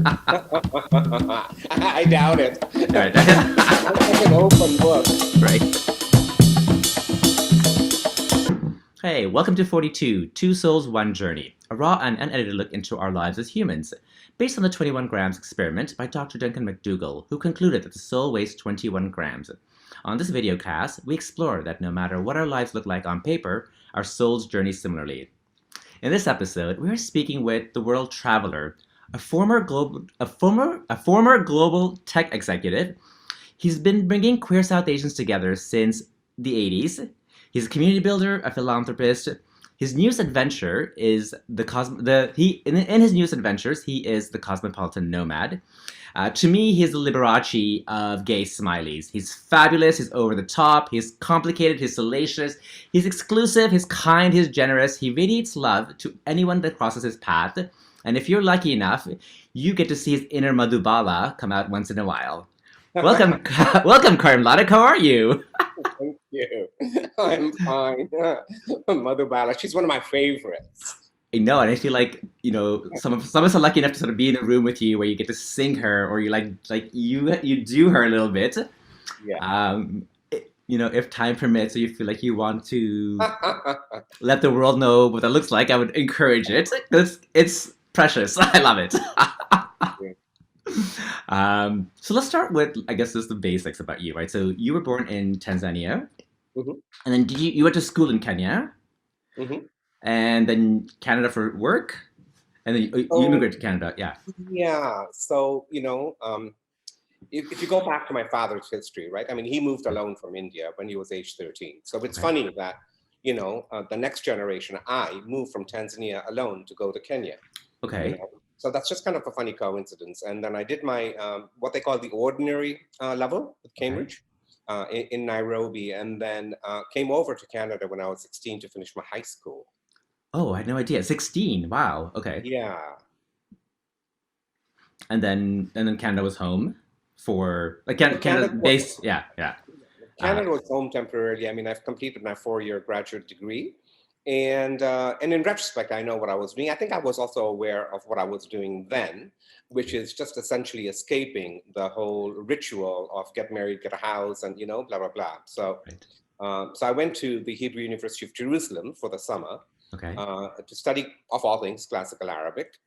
I doubt it. Right. I'm like an open book. Right. Hey, welcome to 42 Two Souls, One Journey, a raw and unedited look into our lives as humans, based on the 21 grams experiment by Dr. Duncan MacDougall, who concluded that the soul weighs 21 grams. On this videocast, we explore that no matter what our lives look like on paper, our souls journey similarly. In this episode, we are speaking with the world traveler, a former global tech executive. He's been bringing queer South Asians together since the 80s. He's a community builder, a philanthropist. His newest adventure is in his newest adventures he is the cosmopolitan nomad. To me, he's the Liberace of gay smileys. He's fabulous, he's over the top, he's complicated, he's salacious, he's exclusive, he's kind, he's generous. He radiates love to anyone that crosses his path. And if you're lucky enough, you get to see his inner Madhubala come out once in a while. Welcome, welcome, Karim Ladak. How are you? Thank you. I'm fine. Madhubala, she's one of my favorites. I know, and I feel like some of us are lucky enough to sort of be in a room with you where you get to sing her, or you you do her a little bit. Yeah. If time permits, or you feel like you want to let the world know what that looks like, I would encourage it. It's precious. I love it. So let's start with, I guess, just the basics about you, right? So you were born in Tanzania, hmm and then you went to school in Kenya, hmm and then Canada for work, and then you So, immigrated to Canada. Yeah. yeah. So, if you go back to my father's history, right? I mean, he moved alone from India when he was age 13. So it's Okay. funny that, the next generation, I moved from Tanzania alone to go to Kenya. you Okay. know so that's just kind of a funny coincidence. And then I did my what they call the ordinary level at Okay. Cambridge, in Nairobi, and then came over to Canada when I was 16 to finish my high school. Oh, I had no idea. 16. Wow. Okay. Yeah. And then Canada was home for like So Canada's base. Yeah. Yeah. Uh, Canada was home temporarily. I mean, I've completed my 4-year graduate degree, and in retrospect, I know what I was doing. I think I was also aware of what I was doing then, which is just essentially escaping the whole ritual of get married, get a house, and blah blah blah. So, right. so I went to the Hebrew University of Jerusalem for the summer Okay. to study, of all things, classical Arabic,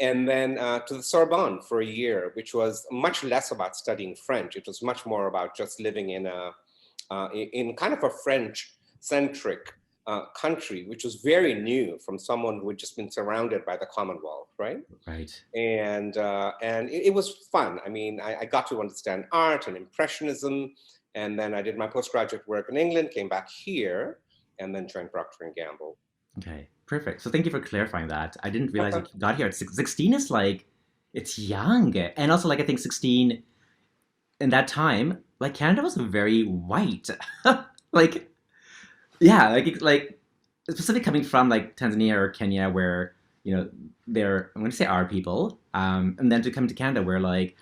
and then to the Sorbonne for a year, which was much less about studying French. It was much more about just living in kind of a French-centric country, which was very new from someone who had just been surrounded by the Commonwealth, right? Right. And it was fun. I mean, I got to understand art and impressionism, and then I did my postgraduate work in England, came back here, and then joined Procter and Gamble. Okay. Perfect. So thank you for clarifying that. I didn't realize you got here at 16 is like it's young, and also like I think 16 in that time, like Canada was very white. Like yeah, like specifically coming from like Tanzania or Kenya, where they're I'm going to say our people, and then to come to Canada, where like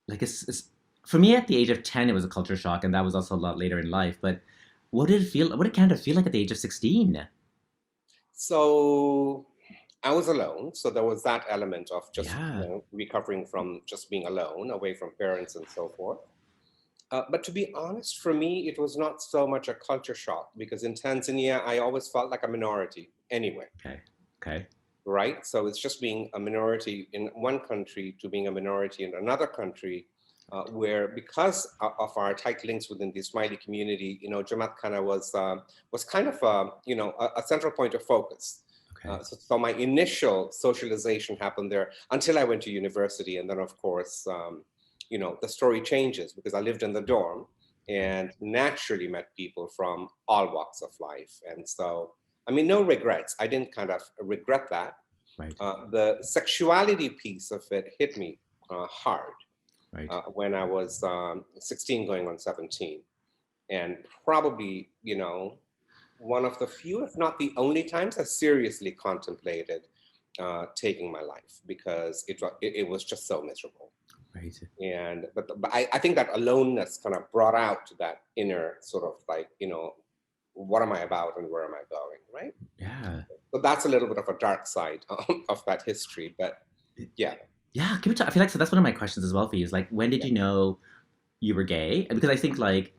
it's for me at the age of 10, it was a culture shock, and that was also a lot later in life. But what did it feel? What did Canada feel like at the age of 16? So I was alone. So there was that element of just, Yeah. recovering from just being alone, away from parents and so forth. But to be honest, for me, it was not so much a culture shock because in Tanzania, I always felt like a minority anyway, Okay. Okay. right? So it's just being a minority in one country to being a minority in another country, where because of our tight links within the Ismaili community, Jamaat Khana was kind of a central point of focus. Okay. So my initial socialization happened there until I went to university, and then of course, the story changes because I lived in the dorm Okay. and naturally met people from all walks of life. And so, I mean, no regrets. I didn't kind of regret that. Right. The sexuality piece of it hit me hard Right. when I was 16 going on 17. And probably, one of the few, if not the only times I seriously contemplated taking my life because it was just so miserable. Right. And but I think that aloneness kind of brought out that inner sort of like, what am I about and where am I going, right? Yeah. So that's a little bit of a dark side of that history, but yeah. Yeah, can we talk, I feel like so that's one of my questions as well for you is like, when did Yeah, you know you were gay? Because I think like,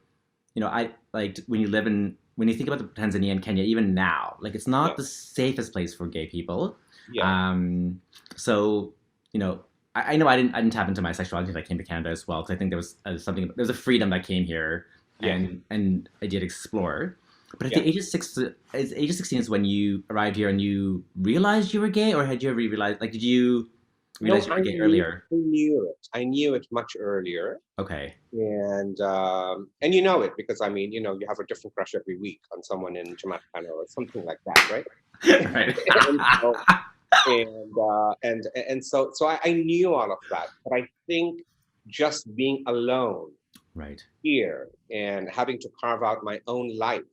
I like when you live in when you think about the Tanzania and Kenya, even now, like it's yeah, not the safest place for gay people. yeah, Um, so you know, I know I didn't tap into my sexuality until I came to Canada as well because I think there was something there was a freedom that came here, yeah, and I did explore. But at yeah. the age of 16 is when you arrived here and you realized you were gay, or had you ever realized like did you No, realize you were gay earlier? I knew it. I knew it much earlier. Okay. And you know it because I mean, you have a different crush every week on someone in Jamaica or something like that, right? Right. And so I knew all of that, but I think just being alone Right. here and having to carve out my own life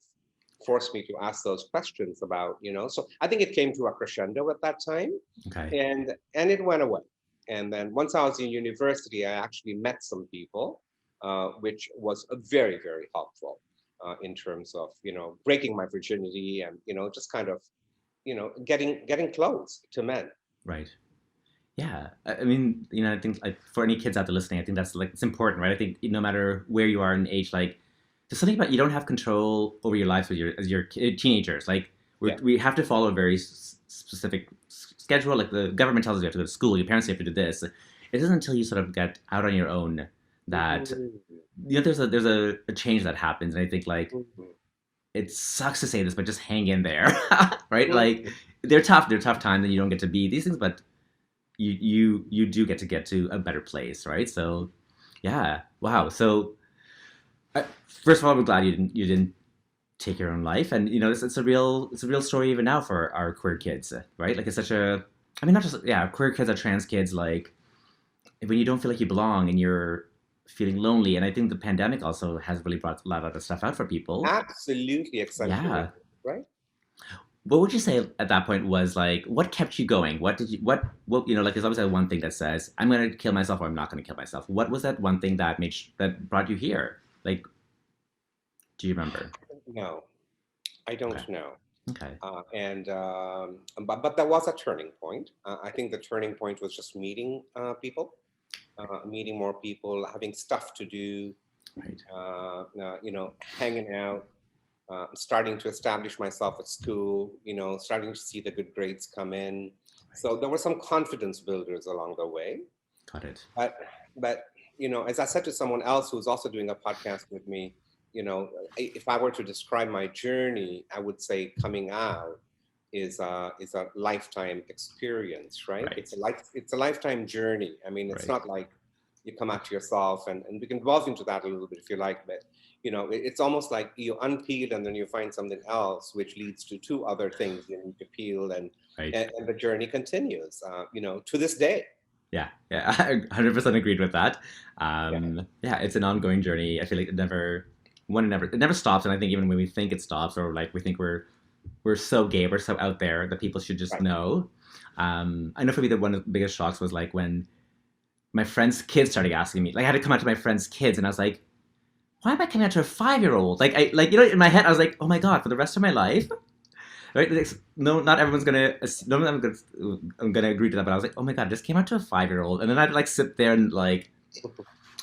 forced me to ask those questions about. So I think it came to a crescendo at that time, Okay. and it went away. And then once I was in university, I actually met some people, which was very, very helpful in terms of breaking my virginity and just kind of getting close to men. Right. Yeah, I mean, I think like for any kids out there listening, I think that's like it's important, right? I think no matter where you are in age, like there's something about you don't have control over your lives with your teenagers. Like Yeah. we have to follow a very specific schedule. Like the government tells us you have to go to school, your parents say you have to do this. It isn't until you sort of get out on your own that Mhm. there's a change that happens, and I think like Mhm. it sucks to say this, but just hang in there, right? Like Mhm. they're tough times, and you don't get to be these things, but you do get to a better place, right? So yeah, wow. So first of all, we're glad you didn't take your own life, and it's a real story even now for our queer kids, right? Like it's such a I mean not just queer kids or trans kids, like when you don't feel like you belong and you're feeling lonely, and I think the pandemic also has really brought a lot of that stuff out for people. Absolutely Yeah. accentuated, right? What would you say at that point was like what kept you going? What like there's always that one thing that says I'm gonna kill myself or I'm not gonna kill myself. What was that one thing that that brought you here? Like, do you remember? No, I Okay. don't know. Okay. But there was a turning point. I think the turning point was just meeting people, meeting more people, having stuff to do, Right. hanging out, starting to establish myself at school, starting to see the good grades come in. Right. So there were some confidence builders along the way. Got it. But as I said to someone else who's also doing a podcast with me, if I were to describe my journey, I would say coming out is a lifetime experience, right? Right. It's a lifetime journey. I mean, it's Right. not like you come out to yourself, and we can delve into that a little bit if you like, but it's almost like you unpeel and then you find something else, which leads to two other things you need to peel, and Right. and the journey continues, to this day. Yeah. Yeah. I 100% agreed with that. Yeah. Yeah, it's an ongoing journey. I feel like it never stops, and I think even when we think it stops or like we think we're so gay, we're so out there that people should just Right. know. I know for me that one of the biggest shocks was like when my friends' kids started asking me. Like I had to come out to my friends' kids, and I was like, "Why am I coming out to a 5-year-old?" Like in my head, I was like, "Oh my god, for the rest of my life." Right? No, not everyone's gonna. No, I'm gonna agree to that. But I was like, "Oh my god, I just came out to a 5-year-old," and then I'd like sit there and like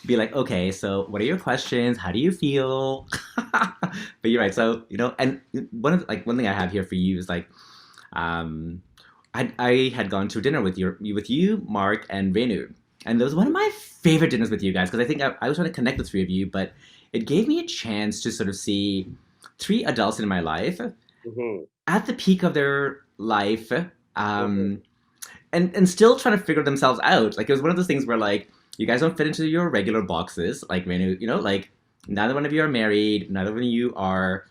be like, "Okay, so what are your questions? How do you feel?" But you're right. So and one thing I have here for you is like, um, I had gone to dinner with you, Mark, and Renu, and it was one of my favorite dinners with you guys because I think I was trying to connect the three of you, but it gave me a chance to sort of see three adults in my life Hmm. at the peak of their life, Hmm. um, and still trying to figure themselves out. Like it was one of those things where like you guys don't fit into your regular boxes. Like Renu, like neither one of you are married, neither one of you are.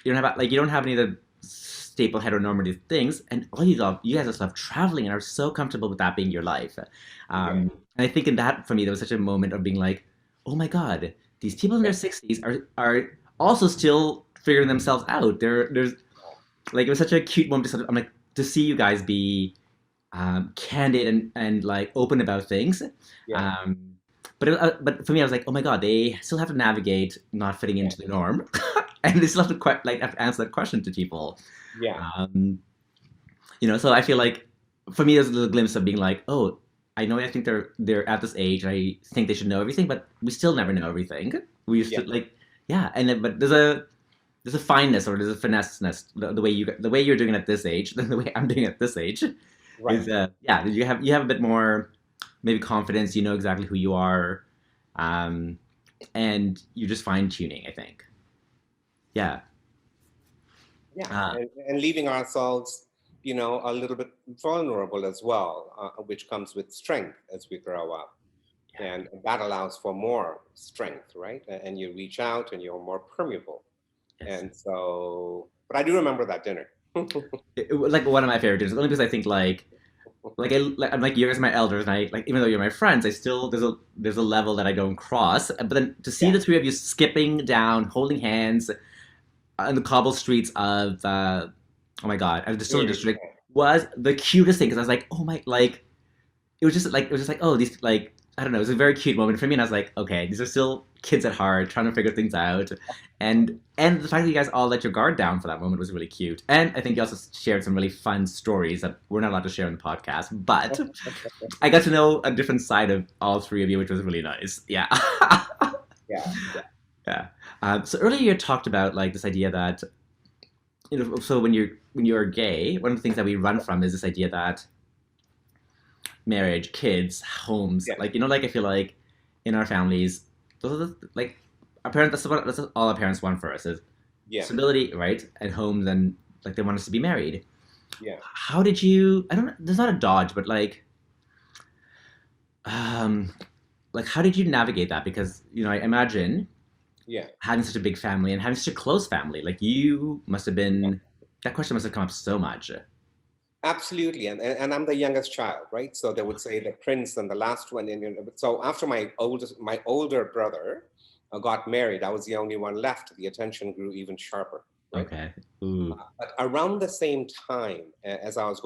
You don't have any of the staple heteronormative things, and all you guys just love traveling and are so comfortable with that being your life. Yeah. And I think in that for me there was such a moment of being like, oh my god, these people in Yeah. their 60s are also still figuring themselves out. There's like it was such a cute moment to sort of I'm like to see you guys be candid and like open about things. Yeah. Um, but for me, I was like, oh my god, they still have to navigate not fitting Yeah. into the norm, and they still have to have to answer that question to people. Yeah. Um, so I feel like for me, there's a little glimpse of being like, oh, I know. I think they're at this age. I think they should know everything, but we still never know everything. We used Yeah, to like, yeah, and then, but there's a fineness or there's a finesseness the way you're doing it at this age than the way I'm doing it at this age right. is yeah, you have a bit more maybe confidence. You know exactly who you are, um, and you're just fine tuning. I think. Yeah. Yeah, Uh, and leaving ourselves, a little bit vulnerable as well, which comes with strength as we grow up. yeah. And that allows for more strength, right? And you reach out and you're more permeable. Yes. And so, but I do remember that dinner. It was like one of my favorite dinners, only because I think I'm like you guys are my elders, and I like even though you're my friends, I still there's a level that I don't cross. But then to see Yeah, the three of you skipping down, holding hands on the cobble streets of oh my god, of the Distillery mm, District was the cutest thing because I was like, oh my, like it was just like oh these like I don't know, it was a very cute moment for me, and I was like, okay, these are still kids at heart trying to figure things out, and the fact that you guys all let your guard down for that moment was really cute, and I think you also shared some really fun stories that we're not allowed to share in the podcast, but I got to know a different side of all three of you, which was really nice. Yeah. yeah, Yeah. So earlier you talked about like this idea that so when you're gay, one of the things that we run from is this idea that marriage, kids, homes, yeah, like like I feel like in our families, those are like our parents. That's all our parents want for us is yeah, stability, right, and homes, and like they want us to be married. yeah, How did you? I don't know. There's not a dodge, but um, like how did you navigate that? Because I imagine yeah. having such a big family and having such a close family, like you must have been. That question must have come up so much. Absolutely, and I'm the youngest child, right? So they would say the prince and the last one. And so after my older brother got married, I was the only one left. The attention grew even sharper, right? Okay. Ooh. But around the same time as I was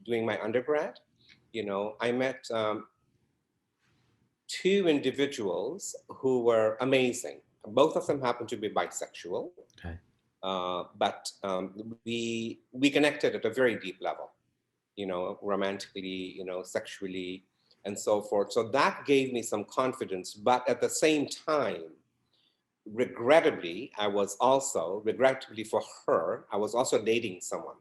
doing my undergrad, I met two individuals who were amazing. Both of them happened to be bisexual, Okay. but we connected at a very deep level, romantically, sexually, and so forth. So that gave me some confidence. But at the same time, regrettably for her, I was also dating someone.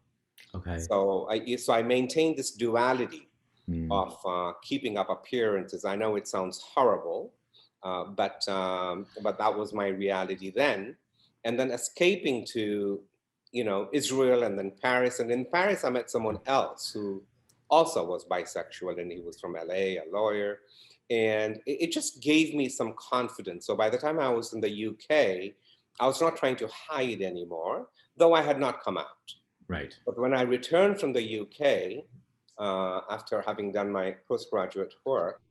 Okay. So I maintained this duality Hmm. of keeping up appearances. I know it sounds horrible, but that was my reality then. And then escaping to, Israel and then Paris. And in Paris, I met someone else who also was bisexual, and he was from LA, a lawyer. And it just gave me some confidence. So by the time I was in the UK, I was not trying to hide anymore, though I had not come out. Right. But when I returned from the UK, after having done my postgraduate work,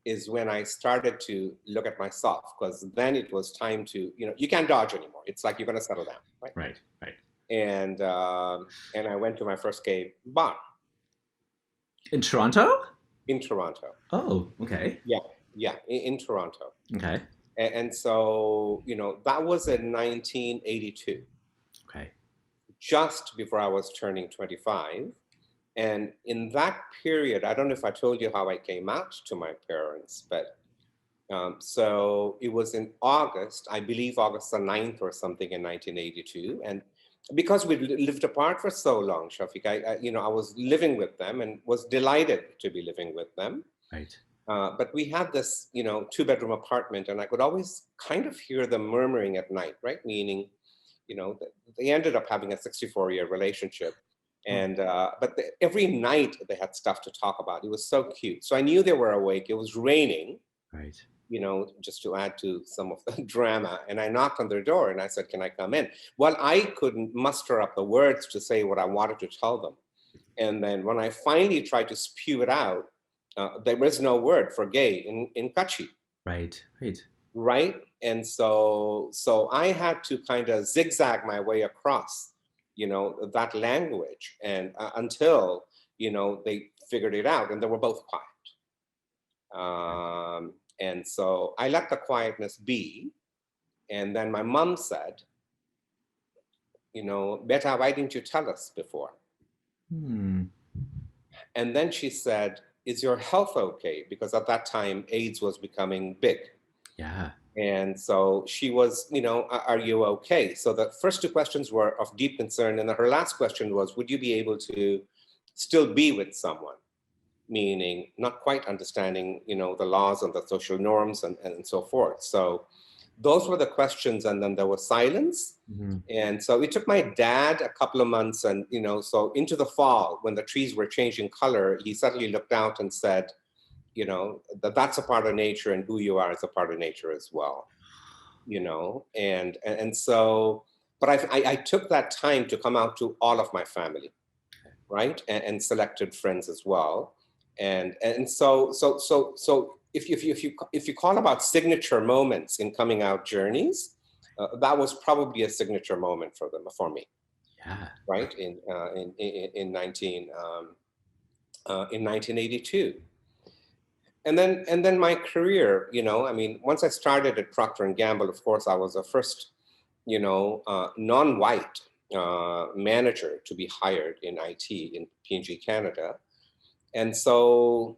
is when I started to look at myself, because then it was time to, you can't dodge anymore. It's like you're going to settle down, right? Right. Right. And I went to my first gay bar In Toronto? in Toronto. Oh, okay. Yeah, yeah, in Toronto. Okay. And so, that was in 1982, Okay. just before I was turning 25. And in that period, I don't know if I told you how I came out to my parents, but so it was in August, I believe August the 9th or something in 1982. And because we lived apart for so long, Shafiq, I was living with them and was delighted to be living with them. Right. But we had this, two-bedroom apartment, and I could always kind of hear them murmuring at night, right? Meaning, they ended up having a 64-year relationship. Oh, And but every night they had stuff to talk about. It was so cute. So I knew they were awake. It was raining, right. just to add to some of the drama. And I knocked on their door and I said, "Can I come in?" Well, I couldn't muster up the words to say what I wanted to tell them. And then when I finally tried to spew it out, there was no word for gay in Kachi, Right. Right. right? And so I had to kind of zigzag my way across, that language, and until they figured it out, and they were both quiet. And so I let the quietness be, and then my mom said, "Beta, why didn't you tell us before?" Hmm. And then she said, is your health okay? Because at that time, AIDS was becoming big. Yeah. And so she was, are you okay? So the first two questions were of deep concern. And her last question was, would you be able to still be with someone? Meaning not quite understanding, the laws and the social norms and so forth. So those were the questions. And then there was silence. Mm-hmm. And so it took my dad a couple of months. And, so into the fall, when the trees were changing color, he suddenly looked out and said, that's a part of nature, and who you are is a part of nature as well, and so, but I took that time to come out to all of my family, right, and selected friends as well, and so if you call about signature moments in coming out journeys, that was probably a signature moment for me, Yeah. right, in 1982. And then my career, once I started at Procter and Gamble, of course, I was the first, non-white manager to be hired in IT in P&G Canada. And so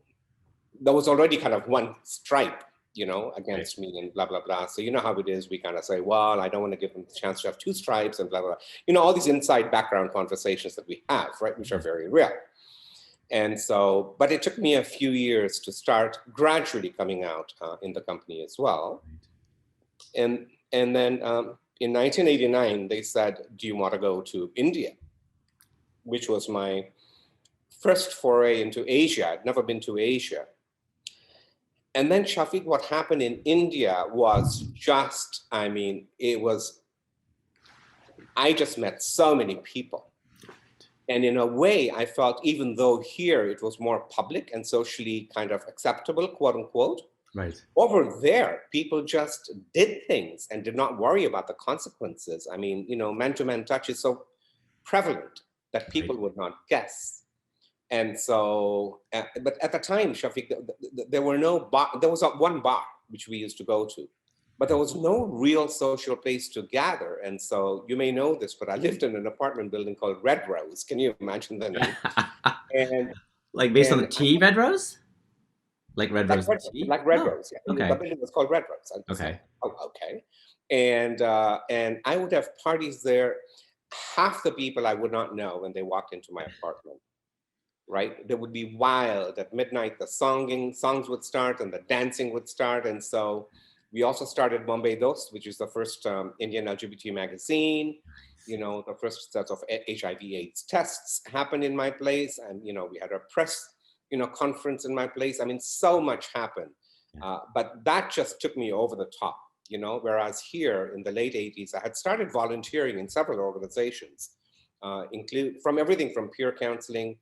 there was already kind of one stripe, against me and blah, blah, blah. So you know how it is. We kind of say, well, I don't want to give them the chance to have two stripes and blah, blah, blah. All these inside background conversations that we have, right, which are very real. And so, but it took me a few years to start gradually coming out in the company as well. And then in 1989, they said, do you want to go to India? Which was my first foray into Asia. I'd never been to Asia. And then, Shafiq, what happened in India was just, I just met so many people. And in a way, I felt, even though here it was more public and socially kind of acceptable, quote unquote, right, over there, people just did things and did not worry about the consequences. Man-to-man touch is so prevalent that people would not guess. And so, but at the time, Shafiq, there were no bar. There was one bar which we used to go to, but there was no real social place to gather. And so you may know this, but I lived in an apartment building called Red Rose. Can you imagine the name? And like based on the tea, Red Rose? Like Red Rose tea? Like Red Rose, yeah. Okay. The building was called Red Rose. Okay. Oh, okay. And I would have parties there. Half the people I would not know when they walked into my apartment, right? They would be wild. At midnight, the songs would start and the dancing would start. And so we also started Bombay Dost, which is the first Indian LGBT magazine. The first set of HIV/AIDS tests happened in my place. And, we had a press, conference in my place. So much happened. But that just took me over the top, whereas here in the late 80s, I had started volunteering in several organizations, include from everything from peer counseling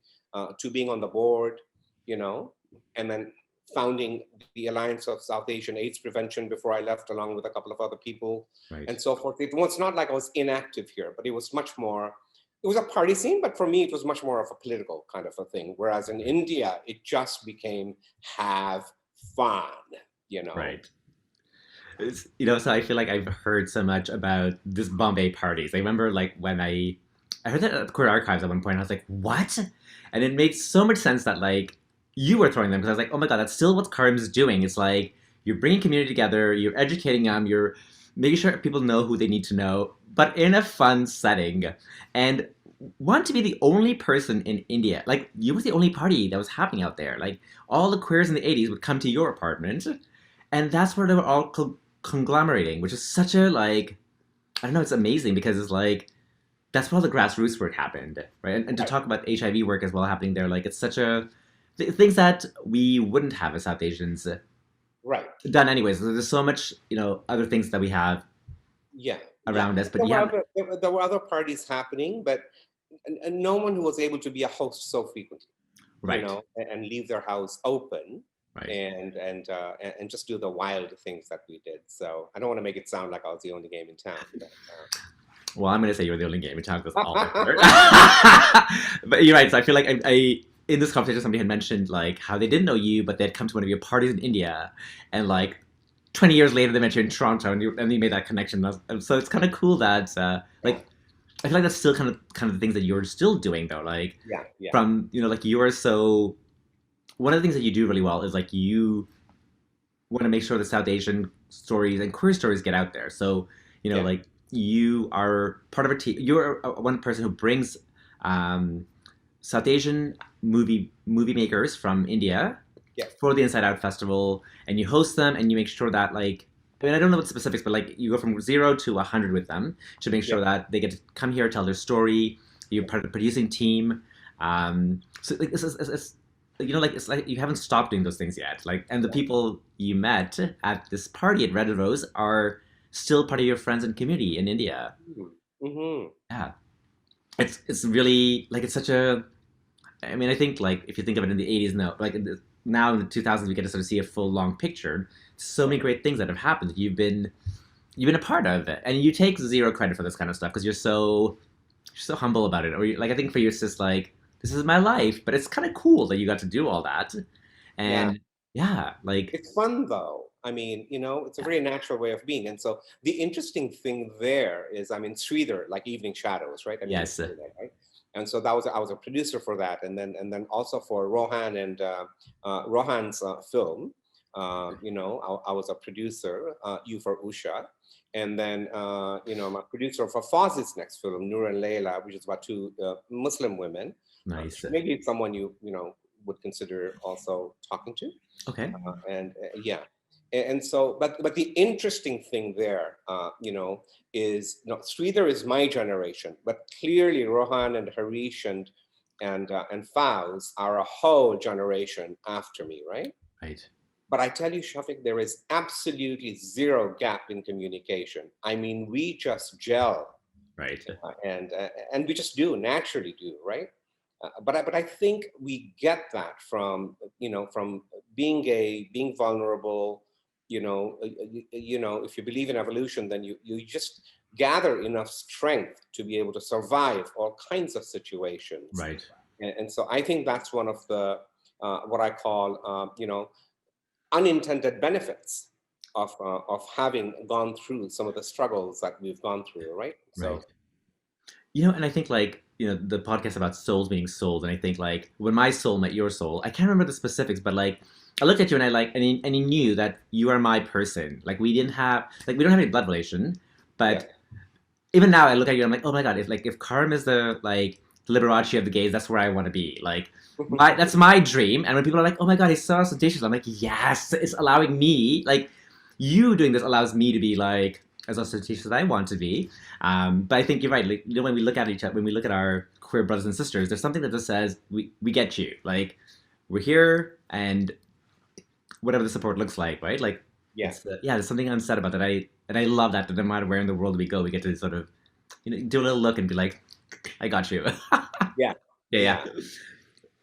to being on the board, and then founding the Alliance of South Asian AIDS Prevention before I left, along with a couple of other people, and so forth. It was not like I was inactive here, but it was much more, it was a party scene, but for me, it was much more of a political kind of a thing. Whereas in India, it just became have fun, Right. So I feel like I've heard so much about this Bombay Parties. I remember like when I heard that at the Queer Archives at one point, I was like, what? And it made so much sense that like you were throwing them, because I was like, oh my God, that's still what Karims is doing. It's like you're bringing community together, you're educating them, you're making sure people know who they need to know, but in a fun setting. And want to be the only person in India, like you were the only party that was happening out there. Like all the queers in the 80s would come to your apartment, and that's where they were all conglomerating, which is such a like, I don't know, it's amazing because it's like, that's where all the grassroots work happened, right? And to talk about HIV work as well happening there, like it's such a, things that we wouldn't have as South Asians done anyways. There's so much, other things that we have around us. But there were other parties happening, but no one who was able to be a host so frequently, and leave their house open, and just do the wild things that we did. So I don't want to make it sound like I was the only game in town. But, well, I'm going to say you're the only game in town because all over. But you're right. So I feel like I in this conversation, somebody had mentioned like how they didn't know you, but they'd come to one of your parties in India, and like 20 years later they met you in Toronto, and you made that connection. So it's kind of cool that like I feel like that's still kind of the things that you're still doing though. Like Yeah, yeah, from like you are so one of the things that you do really well is like you want to make sure the South Asian stories and queer stories get out there. So yeah, like you are part of a team. You're one person who brings um, South Asian movie makers from India yeah, for the Inside Out Festival, and you host them, and you make sure that like I mean I don't know what specifics, but like you go from 0 to 100 with them to make yeah. sure that they get to come here, tell their story. You're part of the producing team. So like it's like it's like you haven't stopped doing those things yet. Like, and the people you met at this party at Red Rose are still part of your friends and community in India. Mm-hmm. Yeah, it's really like it's such a I mean, I think like if you think of it in the '80s, no, like now in the 2000s, we get to sort of see a full long picture. So many great things that have happened. You've been a part of it, and you take zero credit for this kind of stuff because you're so humble about it. Or like I think for you, it's just like this is my life, but it's kind of cool that you got to do all that, Yeah. and yeah, like It's fun though. I mean, it's a very natural way of being. And so the interesting thing there is, I mean, Sridhar, like Evening Shadows, right? I mean, yes, right? And so I was a producer for that, and then also for Rohan and Rohan's film. I was a producer, You for Usha, and then I'm a producer for Fawz's next film, Nur and Layla, which is about two Muslim women. nice. Maybe it's someone would consider also talking to. Okay, And yeah, and so but the interesting thing there is Sridhar is my generation, but clearly Rohan and Harish and Fawz are a whole generation after me, right? right, But I tell you, Shafiq, there is absolutely zero gap in communication. I mean, we just gel, right, and we just do naturally do, right? But I think we get that from from being gay, being vulnerable. If you believe in evolution, then you just gather enough strength to be able to survive all kinds of situations. right. And so I think that's one of the what I call unintended benefits of having gone through some of the struggles that we've gone through, right? Right. So And I think like, the podcast about souls being sold, and I think like when my soul met your soul, I can't remember the specifics, but like I looked at you and I like and he knew that you are my person. Like we don't have any blood relation, yeah. but even now I look at you and I'm like, oh my god, if Karim is the like Liberace of the gays, that's where I want to be. Like that's my dream. And when people are like, oh my god, he's so ostentatious, I'm like, yes, it's allowing me like you doing this allows me to be like as ostentatious as I want to be. But I think you're right. Like, when we look at each other, when we look at our queer brothers and sisters, there's something that just says we get you. Like we're here, and whatever the support looks like, right? Like Yeah. yeah, there's something unsaid about that. I love that no matter where in the world we go, we get to sort of do a little look and be like, I got you. Yeah. Yeah, yeah,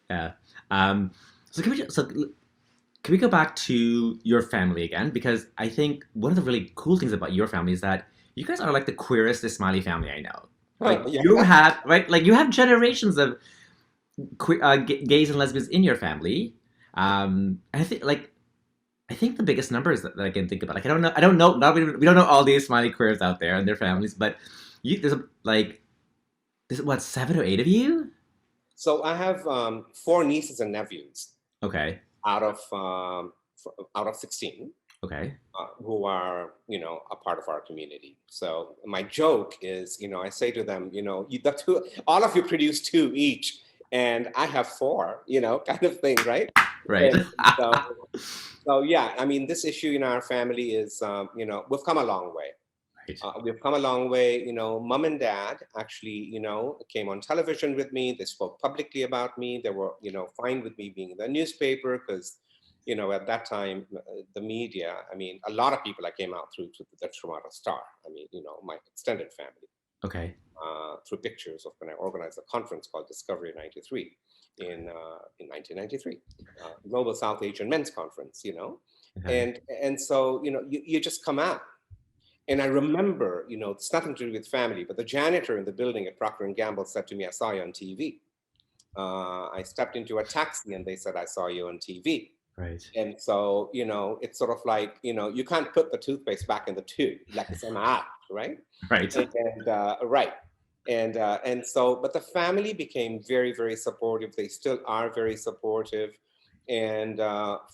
Yeah. yeah. Um, can we go back to your family again? Because I think one of the really cool things about your family is that you guys are like the queerest Ismaili family I know. Like Yeah. you have right, like you have generations of gays and lesbians in your family. And I think the biggest numbers that I can think about. Like I don't know. Not we don't know all the Ismaili queers out there and their families, but there's what 7 or 8 of you? So I have four nieces and nephews Okay, out of out of 16 okay, who are a part of our community. So my joke is, I say to them, the two, all of you produce two each, and I have four, kind of thing, right? right, And so yeah, I mean, this issue in our family is, we've come a long way. right, We've come a long way. Mom and dad actually, came on television with me. They spoke publicly about me. They were, fine with me being in the newspaper because, at that time, the media, I mean, a lot of people I came out through to the Toronto Star. I mean, my extended family, okay, through pictures of when I organized a conference called Discovery 93 in 1993, Global South Asian Men's Conference, okay, and so, you just come out. And I remember, it's nothing to do with family, but the janitor in the building at Procter and Gamble said to me, "I saw you on TV." I stepped into a taxi and they said, "I saw you on TV." right, And so, it's sort of like, you can't put the toothpaste back in the tube, like it's an act, right? right, And right. And so, but the family became very, very supportive. They still are very supportive. And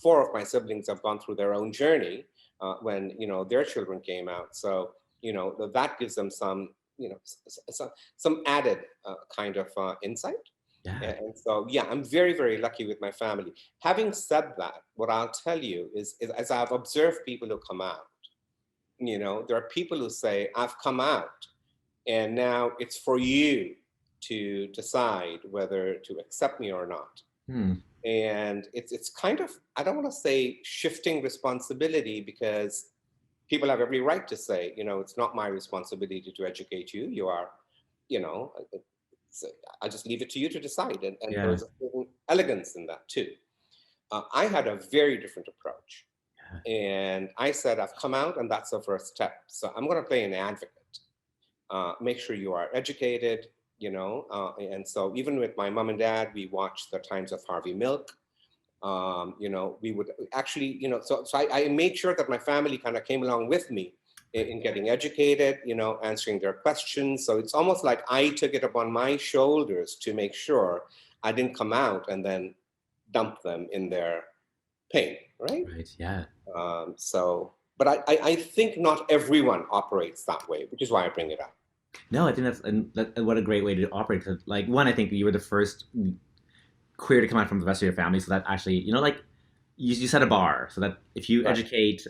four of my siblings have gone through their own journey when, their children came out. So, that gives them some, some added kind of insight. Yeah. And so, yeah, I'm very, very lucky with my family. Having said that, what I'll tell you is as I've observed people who come out, there are people who say, I've come out, and now it's for you to decide whether to accept me or not. Hmm. And it's kind of, I don't want to say shifting responsibility, because people have every right to say, it's not my responsibility to educate you. You are, you know, so I just leave it to you to decide. And there Yeah. is a certain elegance in that too. I had a very different approach. And I said, I've come out, and that's the first step. So I'm going to play an advocate. Make sure you are educated, and so even with my mom and dad, we watched the Times of Harvey Milk. We would actually, so I made sure that my family kind of came along with me in getting educated, answering their questions. So it's almost like I took it upon my shoulders to make sure I didn't come out and then dump them in their pain, right? Right. Yeah. But I think not everyone operates that way, which is why I bring it up. No, I think what a great way to operate. 'Cause, like, one, I think you were the first queer to come out from the rest of your family, so that actually, like, you set a bar, so that if you Right. educate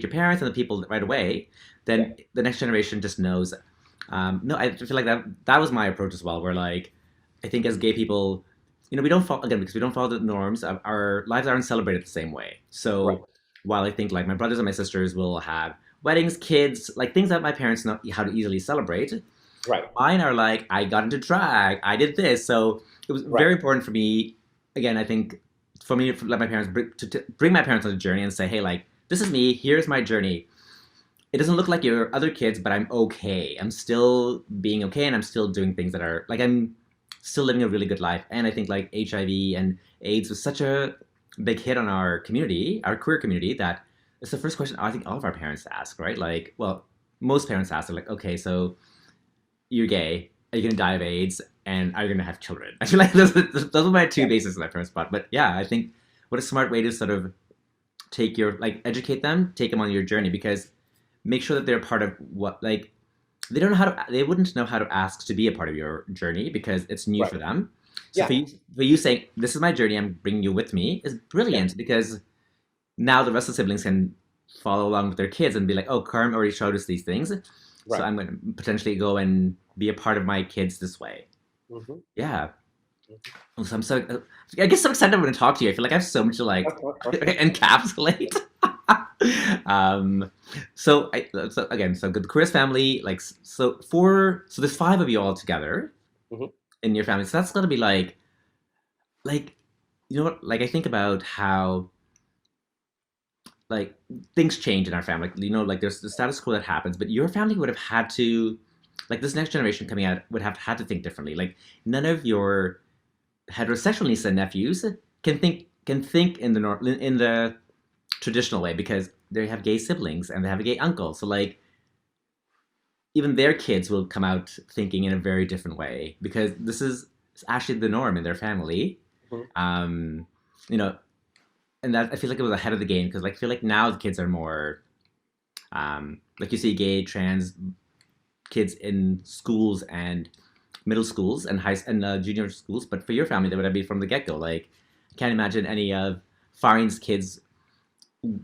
your parents and the people right away, Yeah. then the next generation just knows. No, I feel like that was my approach as well. Where, like, I think as gay people, we don't follow, again, because we don't follow the norms. Our lives aren't celebrated the same way. Right. So while I think, like, my brothers and my sisters will have weddings, kids, like things that my parents know how to easily celebrate, Right. mine are like, I got into drag, I did this. So it was Right. very important for me. Again, I think for me to let my parents to bring my parents on a journey and say, hey, like, this is me. Here's my journey. It doesn't look like your other kids, but I'm okay. I'm still being okay, and I'm still doing things that are like, I'm still living a really good life. And I think, like, HIV and AIDS was such a big hit on our community, our queer community, that it's the first question I think all of our parents ask, right? Like, well, most parents ask, they're like, okay, so you're gay, are you gonna die of AIDS, and are you gonna have children? I feel like those are my two Yeah. bases in my parents' spot. But yeah, I think what a smart way to sort of educate them, take them on your journey, because make sure that they're part of what, like, they wouldn't know how to ask to be a part of your journey because it's new Right. for them. So Yeah. for you saying, this is my journey, I'm bringing you with me, is Yeah. brilliant, because now the rest of the siblings can follow along with their kids and be like, oh, Karim already showed us these things, so Right. I'm going to potentially go and be a part of my kids this way. Hmm. Yeah. So I guess I'm excited to talk to you. I feel like I have so much to, like, encapsulate. um, so again, so the Queers family, like, so there's five of you all together Hmm. in your family. So that's gonna be like, what? Like, I think about how, like, things change in our family. Like, like, there's the status quo that happens, but your family would have had to, like, this next generation coming out would have had to think differently. Like, none of your heterosexual nieces and nephews can think in the traditional way, because they have gay siblings and they have a gay uncle. So, like, even their kids will come out thinking in a very different way, because this is actually the norm in their family. Hmm. Um, you know, and that, I feel like it was ahead of the game, because, like, I feel like now the kids are more, like, you see gay, trans kids in schools and middle schools and junior schools, but for your family, that would have been from the get go. Like, I can't imagine any of Farin's kids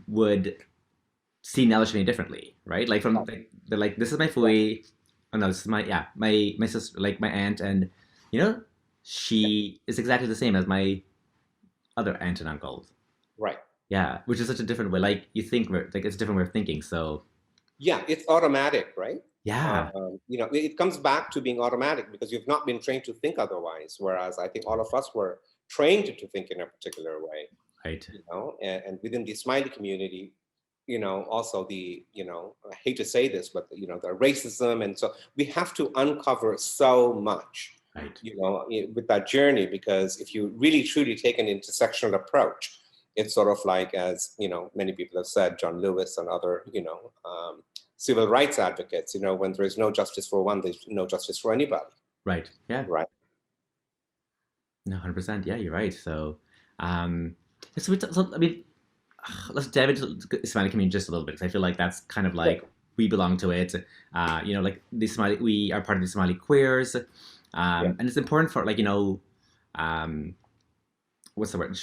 would see Nelish any differently, right? Like, from, like, they're like, this is my Right. fui, oh no, this is my sister, like, my aunt, and you know, Yeah. she is exactly the same as my other aunt and uncle. Right. Yeah, which is such a different way. Like, you think, like, it's a different way of thinking. So Yeah. It's automatic, right? yeah, It comes back to being automatic because you've not been trained to think otherwise. Whereas I think all of us were trained to think in a particular way, right, and within the Ismaili community, also I hate to say this, but the racism, and so we have to uncover so much, right, with that journey, because if you really truly take an intersectional approach, it's sort of like, as many people have said, John Lewis and other civil rights advocates, when there is no justice for one, there's no justice for anybody. Right. Yeah. Right. No, 100%. Yeah, you're right. So, I mean, let's dive into the Ismaili community just a little bit because I feel like that's kind of like we belong to it. Like we are part of the Ismaili Queers, and it's important for what's the word?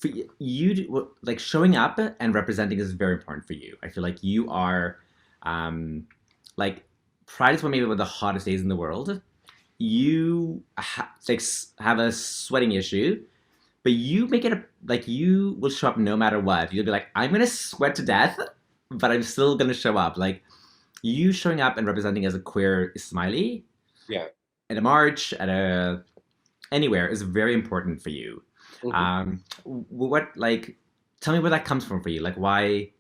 For you, like showing up and representing is very important for you. I feel like you are, like Pride is one maybe one of the hottest days in the world. You have a sweating issue, but you make it like you will show up no matter what. You'll be like, I'm gonna sweat to death, but I'm still gonna show up. Like you showing up and representing as a queer Ismaili, at a march, anywhere is very important for you. Tell me where that comes from for you. Like why?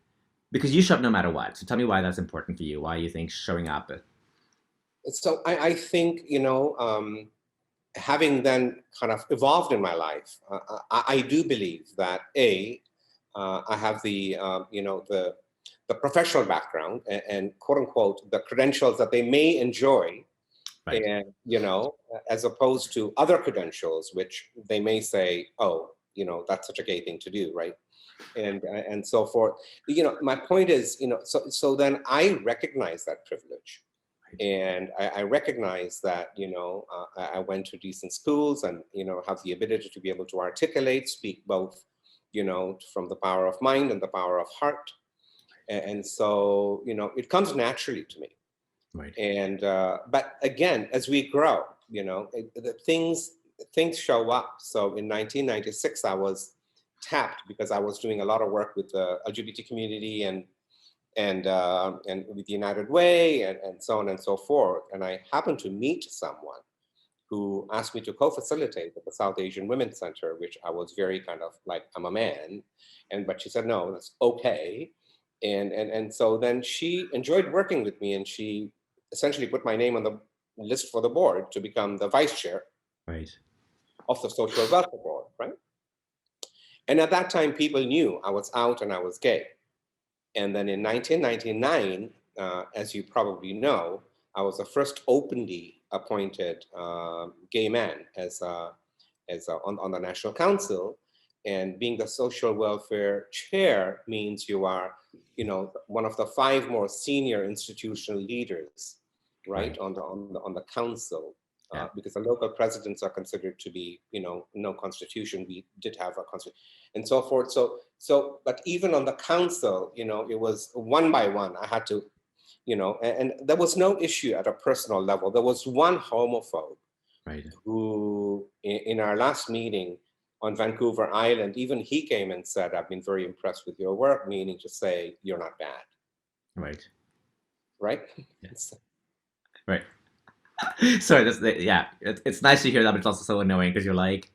Because you show up no matter what. So tell me why that's important for you. Why you think showing up. So I think, having then kind of evolved in my life, I do believe that I have the professional background and quote unquote the credentials that they may enjoy, right. And as opposed to other credentials which they may say, oh, that's such a gay thing to do, right? And so forth. My point is, so then I recognize that privilege. And I recognize that, I went to decent schools and, have the ability to be able to articulate, speak both, from the power of mind and the power of heart. And so, it comes naturally to me. Right. And, but again, as we grow, things show up. So in 1996, I was tapped because I was doing a lot of work with the LGBT community and with the United Way and so on and so forth. And I happened to meet someone who asked me to co-facilitate at the South Asian Women's Center, which I was very kind of like, I'm a man. But she said, no, that's okay. And so then she enjoyed working with me and she essentially put my name on the list for the board to become the vice chair of the Social Welfare Board, right? And at that time, people knew I was out and I was gay. And then in 1999, as you probably know, I was the first openly appointed gay man on the National Council. And being the social welfare chair means you are, one of the 5 more senior institutional leaders, right. On the council. Because the local presidents are considered to be, no constitution. We did have a constitution and so forth. So, but even on the council, it was one by one. I had to, and there was no issue at a personal level. There was one homophobe who, in our last meeting on Vancouver Island, even he came and said, I've been very impressed with your work, meaning to say, you're not bad. Right. Right? Yes. Right. Sorry, it's nice to hear that, but it's also so annoying because you're like,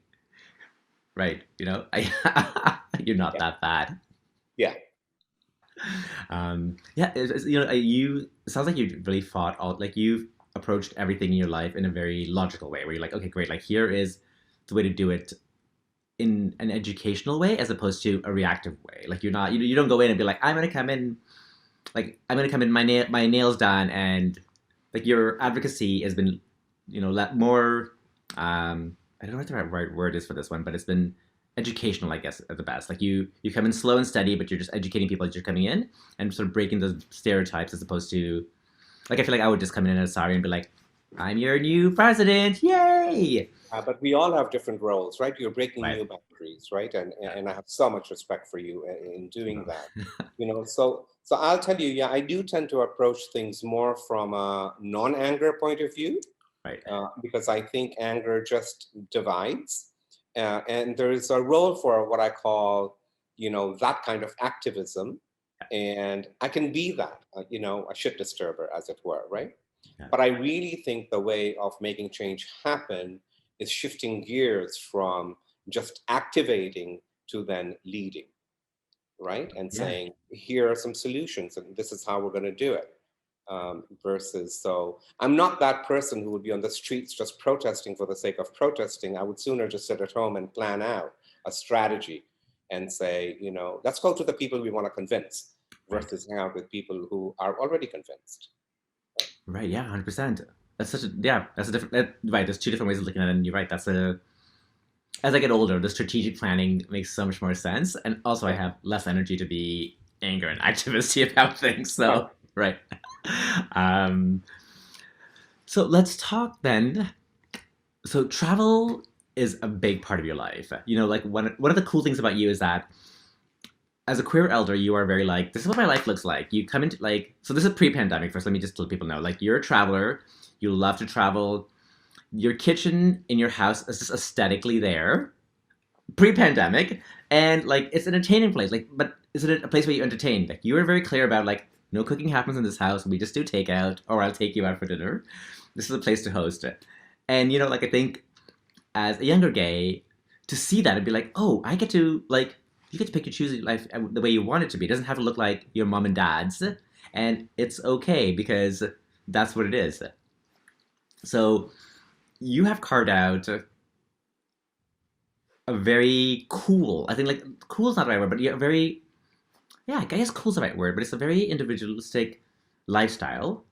right, you're not that bad. Yeah. It sounds like you really fought like you've approached everything in your life in a very logical way, where you're like, okay, great, like here is the way to do it in an educational way as opposed to a reactive way. Like you don't go in and be like, I'm gonna come in, my nails done, and like your advocacy has been, more. I don't know what the right word is for this one, but it's been educational, I guess, at the best. Like you come in slow and steady, but you're just educating people as you're coming in and sort of breaking those stereotypes, as opposed to, like, I feel like I would just come in as Sari and be like, I'm your new president, yay! But we all have different roles, right? You're breaking new boundaries, right? And I have so much respect for you in doing that. So I'll tell you, I do tend to approach things more from a non-anger point of view, right? Because I think anger just divides, and there is a role for what I call, that kind of activism, and I can be that, a shit disturber, as it were, right? Yeah. But I really think the way of making change happen is shifting gears from just activating to then leading, right? And saying, here are some solutions and this is how we're going to do it. Versus, so I'm not that person who would be on the streets just protesting for the sake of protesting. I would sooner just sit at home and plan out a strategy and say, let's go to the people we want to convince, Right. versus hang out with people who are already convinced. Right. Yeah. 100%. That's such a yeah. That's a different. Right. There's two different ways of looking at it, and you're right. That's a as I get older, the strategic planning makes so much more sense, and also I Right. have less energy to be anger and activisty about things. Right. So right. Um, so let's talk then. So travel is a big part of your life. Like one of the cool things about you is that as a queer elder, you are very like, this is what my life looks like. You come into like, so this is pre-pandemic. First, let me just let people know, like, you're a traveler. You love to travel. Your kitchen in your house is just aesthetically there, pre-pandemic, and like it's an entertaining place. Like, but is it a place where you entertain? Like, you were very clear about like, no cooking happens in this house. We just do takeout, or I'll take you out for dinner. This is a place to host it. And like I think as a younger gay, to see that and be like, oh, I get to like you get to pick and choose your life the way you want it to be. It doesn't have to look like your mom and dad's, and it's okay because that's what it is. So you have carved out a very cool. I think like cool is not the right word, but yeah, very yeah. I guess cool is the right word, but it's a very individualistic lifestyle.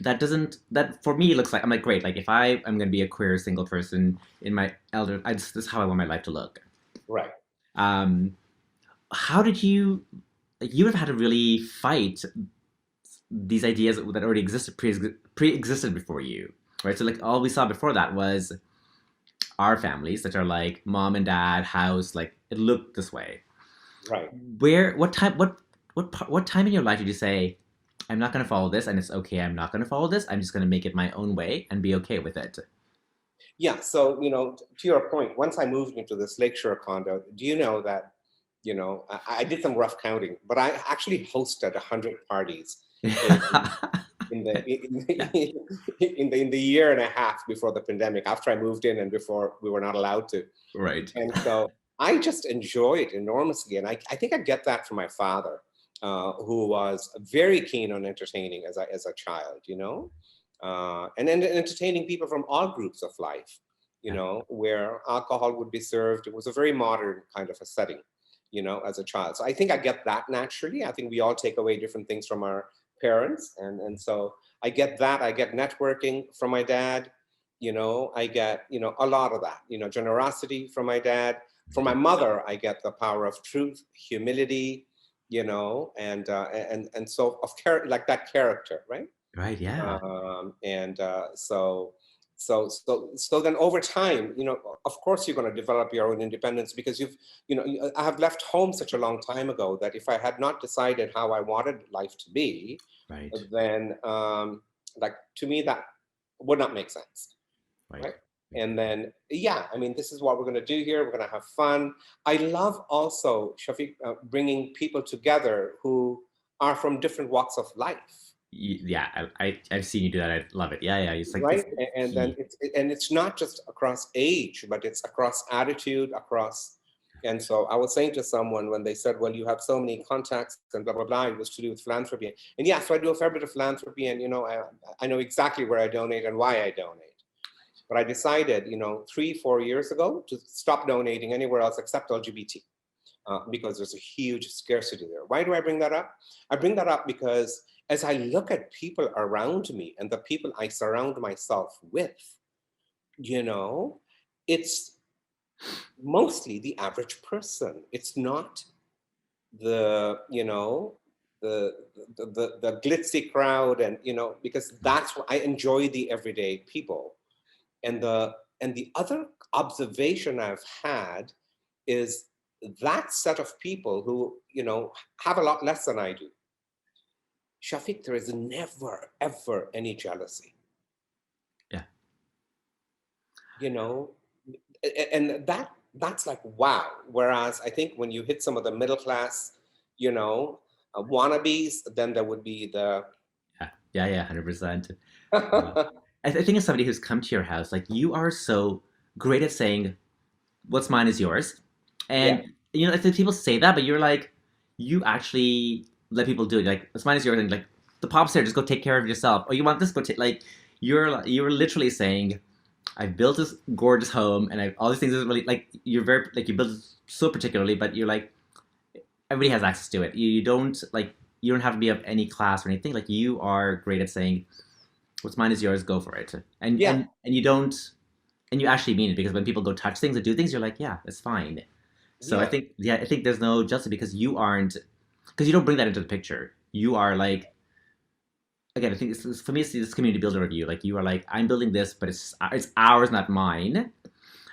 That doesn't that for me looks like I'm like great. Like if I am going to be a queer single person in my elder, this is how I want my life to look. Right. Um, how did you like you would have had to really fight these ideas that already existed pre-existed before you, right? So like all we saw before that was our families that are like mom and dad house, like it looked this way. Right. Where what time in your life did you say, I'm not going to follow this and it's okay, I'm not going to follow this, I'm just going to make it my own way and be okay with it? Yeah. So, to your point, once I moved into this lakeshore condo, do you know that, I did some rough counting, but I actually hosted 100 parties in, in the Yeah, in the year and a half before the pandemic, after I moved in and before we were not allowed to. right. And so I just enjoy it enormously. And I think I get that from my father, who was very keen on entertaining as a child, and entertaining people from all groups of life, Yeah, where alcohol would be served. It was a very modern kind of a setting, as a child. So I think I get that naturally. I think we all take away different things from our parents. And so I get that. I get networking from my dad. I get, a lot of that, generosity from my dad. From my mother, I get the power of truth, humility, and so of like that character, right? right, yeah. And so then over time, of course you're going to develop your own independence, because I have left home such a long time ago that if I had not decided how I wanted life to be, Right, then like to me that would not make sense, right, right? right. And then, yeah, I mean, this is what we're going to do here. We're going to have fun. I love also, Shafiq, bringing people together who are from different walks of life, Yeah, I've seen you do that. I love it. Yeah, yeah. It's like it's right? And then key. it's not just across age, but it's across attitude, across. And so I was saying to someone when they said, well, you have so many contacts and blah, blah, blah, it was to do with philanthropy. And yeah, so I do a fair bit of philanthropy, and, I know exactly where I donate and why I donate. But I decided, 3-4 years ago to stop donating anywhere else except LGBT, because there's a huge scarcity there. Why do I bring that up? I bring that up because as I look at people around me and the people I surround myself with, it's mostly the average person. It's not the, the glitzy crowd, and, because that's what I enjoy, the everyday people. And the other observation I've had is that set of people who, have a lot less than I do. Shafiq, there is never, ever any jealousy, Yeah, you know, and that's like, wow. Whereas I think when you hit some of the middle class, wannabes, then there would be the, yeah, yeah, yeah. 100%. I think as somebody who's come to your house, like you are so great at saying what's mine is yours, yeah, and I think people say that, but you're like you actually let people do it. Like what's mine is yours, and like the pop's there, just go take care of yourself. Oh, you want this? Go take like you're literally saying I've built this gorgeous home and I have all these things that really like you're very like you built it so particularly, but you're like everybody has access to it. You don't have to be of any class or anything. Like you are great at saying what's mine is yours, go for it. And Yeah, and you don't and you actually mean it because when people go touch things and do things, you're like, yeah, it's fine. So yeah, I think there's no justice because because you don't bring that into the picture. You are like, again, I think for me, it's this community builder of you. Like you are like, I'm building this, but it's ours, not mine.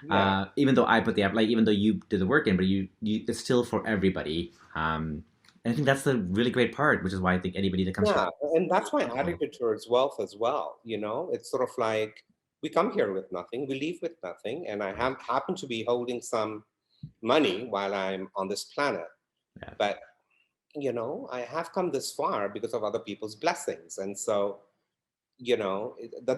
yeah. Even though I put the like, even though you did the work in, but it's still for everybody. And I think that's the really great part, which is why I think anybody that comes to Yeah, and that's my it. attitude towards wealth as well. It's sort of like we come here with nothing, we leave with nothing, and I happen to be holding some money while I'm on this planet. Yeah. But I have come this far because of other people's blessings, and so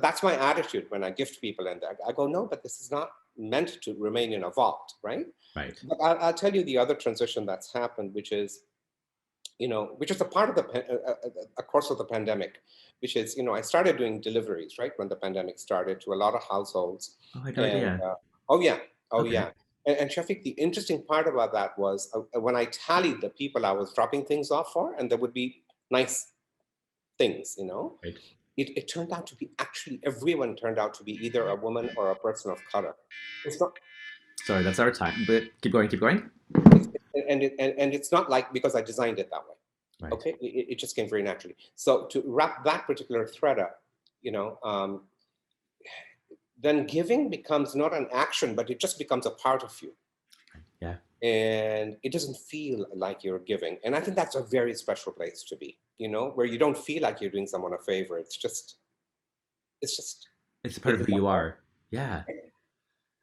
that's my attitude when I gift people, and I go, no, but this is not meant to remain in a vault, right? Right. But I'll tell you the other transition that's happened, which is a part of a course of the pandemic, which is, I started doing deliveries, right, when the pandemic started to a lot of households. Oh, I had no And idea. oh, yeah, oh, Okay. yeah. And Shafiq, the interesting part about that was when I tallied the people I was dropping things off for, and there would be nice things, Right. it turned out to be actually everyone turned out to be either a woman or a person of color. It's not, Sorry, that's our time. But keep going. Keep going. it's, and it's not like because I designed it that way. Right. Okay, it just came very naturally. So to wrap that particular thread up, you know, um, then giving becomes not an action, but it just becomes a part of you, Yeah. and it doesn't feel like you're giving. And I think that's a very special place to be, where you don't feel like you're doing someone a favor. It's just, It's a part it, of it's who a you part. are. Yeah.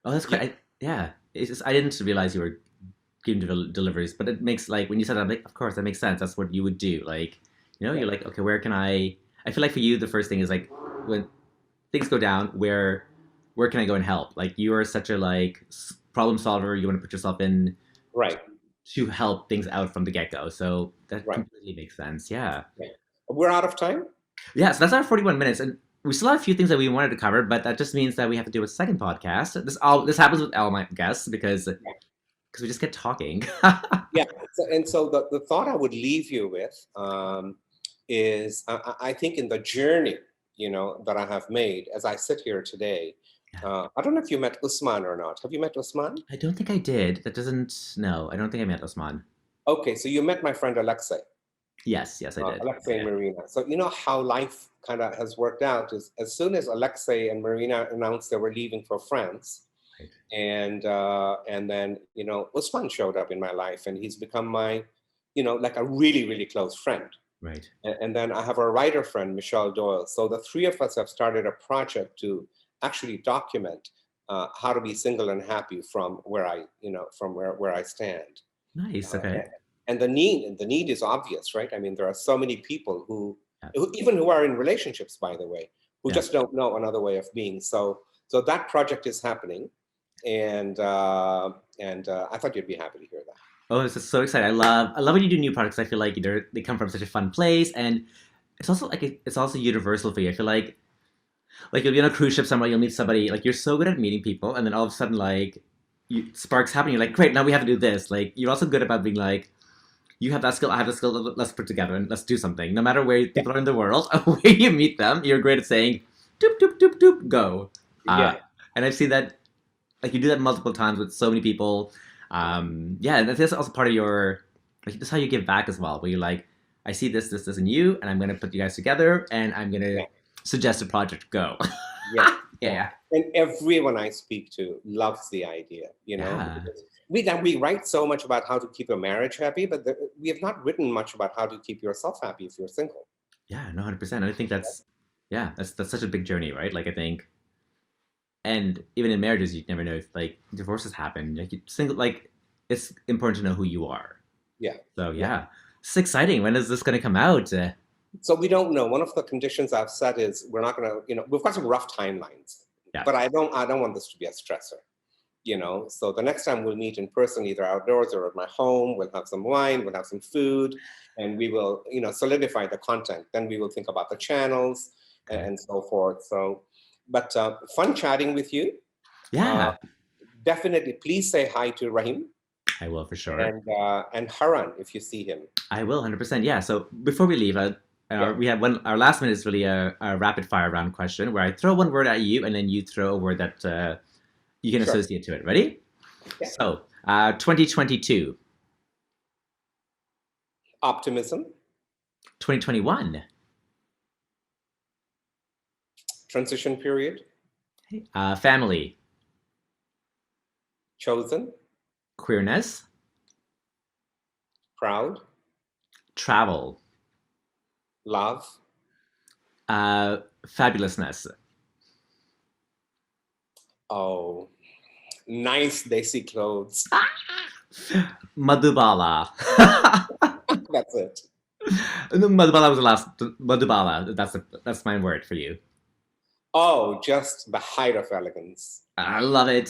Oh, that's Yeah, quite. Yeah. It's just, I didn't realize you were giving deliveries, but it makes like when you said that, I'm like, of course, that makes sense. That's what you would do. Like, yeah, you're like, okay, where can I? I feel like for you, the first thing is like when things go down, where can I go and help? Like, you are such a like problem solver. You want to put yourself in right, to help things out from the get go. So that right, completely makes sense. Yeah. right. We're out of time. Yeah. So that's our 41 minutes, and we still have a few things that we wanted to cover, but that just means that we have to do a second podcast. This happens with all my guests because we just get talking. Yeah. So the thought I would leave you with is I think in the journey, that I have made as I sit here today. Yeah. I don't know if you met Usman or not. Have you met Usman? I don't think I did. That doesn't. No, I don't think I met Osman. Okay, so you met my friend Alexei, Yes, yes, I did. Alexei and Yeah. Marina. So you know how life kind of has worked out is as soon as Alexei and Marina announced they were leaving for France, Right. and then Usman showed up in my life, and he's become my, like a really really close friend. Right. And then I have a writer friend, Michelle Doyle. So the three of us have started a project to actually document how to be single and happy from where I stand. Nice. Uh, Okay. and the need is obvious, right? I mean, there are so many people Yeah. even who are in relationships, by the way, who Yeah. just don't know another way of being. So that project is happening, and I thought you'd be happy to hear that. Oh, this is so exciting! I love when you do new products. I feel like they come from such a fun place, and it's also like it's also universal for you. I feel like you'll be on a cruise ship somewhere, you'll meet somebody, like you're so good at meeting people, and then all of a sudden sparks happen. You're like, great, now we have to do this. Like you're also good about being like, you have that skill, I have the skill. Let's put together and let's do something. No matter where Yeah, people are in the world, where you meet them, you're great at saying, doop doop doop doop, go. Uh, yeah, and I've seen that like you do that multiple times with so many people. Yeah, and that's also part of your like that's how you give back as well, where you're like, I see this in you, and I'm gonna put you guys together, and I'm gonna yeah, suggest a project. Go. yeah, yeah. Yeah, And everyone I speak to loves the idea, yeah, because we write so much about how to keep a marriage happy, but we have not written much about how to keep yourself happy if you're single. yeah. No, 100%. I think that's yeah, that's such a big journey, right? Like I think, and even in marriages, you never know if like divorces happen. Like single, like it's important to know who you are. Yeah, So yeah. yeah, it's exciting. When is this gonna come out? So we don't know. One of the conditions I've set is we're not going to, we've got some rough timelines, Yeah, but I don't want this to be a stressor. So the next time we'll meet in person, either outdoors or at my home, we'll have some wine, we'll have some food, and we will, solidify the content. Then we will think about the channels okay, and so forth. So, but fun chatting with you. Uh, yeah. Definitely, please say hi to Rahim. I will for sure. And Haran, if you see him. I will 100%. Yeah. So before we leave, Yeah, we have one. Our last minute is really a rapid fire round question where I throw one word at you and then you throw a word that you can sure. associate to it. Ready? Yeah. So 2022, Optimism, 2021, transition period, family, chosen, queerness, proud, travel, love, fabulousness. oh, nice desi clothes. Madhubala. That's it. Madhubala was the last. Madhubala. That's my word for you. Oh, just the height of elegance. I love it.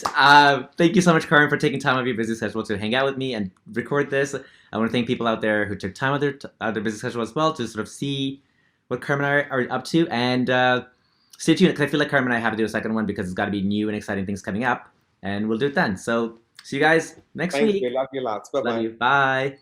Thank you so much, Karim, for taking time out of your busy schedule to hang out with me and record this. I want to thank people out there who took time out of their busy schedule as well to sort of see what Karim and I are up to. And stay tuned, because I feel like Karim and I have to do a second one because it's got to be new and exciting things coming up. And we'll do it then. So see you guys next Thank week. you. Love you lots. Love Bye-bye. you. Bye.